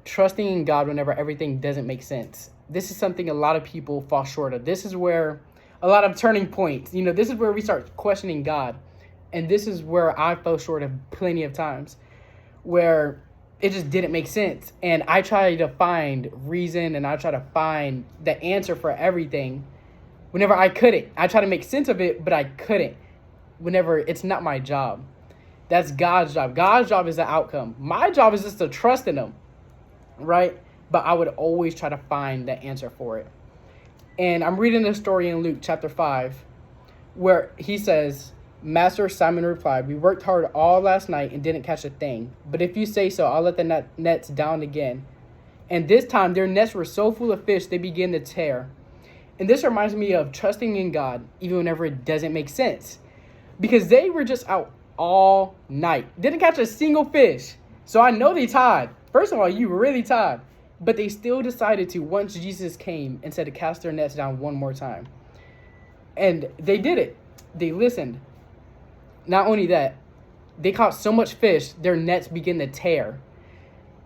trusting in God whenever everything doesn't make sense. This is something a lot of people fall short of. This is where a lot of turning points, this is where we start questioning God. And this is where I fell short of plenty of times, where it just didn't make sense. And I try to find reason and I try to find the answer for everything whenever I couldn't. I try to make sense of it, but I couldn't whenever it's not my job. That's God's job. God's job is the outcome. My job is just to trust in him, right? But I would always try to find the answer for it. And I'm reading this story in Luke chapter 5, where he says, Master, Simon replied, we worked hard all last night and didn't catch a thing. But if you say so, I'll let the nets down again. And this time their nets were so full of fish they began to tear. And this reminds me of trusting in God even whenever it doesn't make sense. Because they were just out all night. Didn't catch a single fish. So I know they tied. First of all, you were really tied. But they still decided to, once Jesus came and said to cast their nets down one more time. And they did it. They listened. Not only that, they caught so much fish, their nets begin to tear.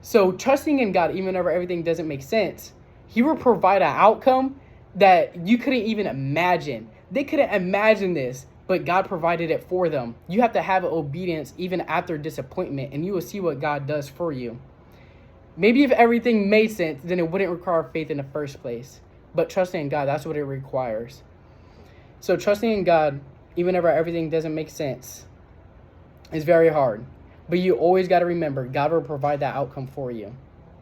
So trusting in God, even whenever everything doesn't make sense, he will provide an outcome that you couldn't even imagine. They couldn't imagine this, but God provided it for them. You have to have obedience even after disappointment, and you will see what God does for you. Maybe if everything made sense, then it wouldn't require faith in the first place. But trusting in God, that's what it requires. So trusting in God, even whenever everything doesn't make sense, is very hard. But you always got to remember, God will provide that outcome for you.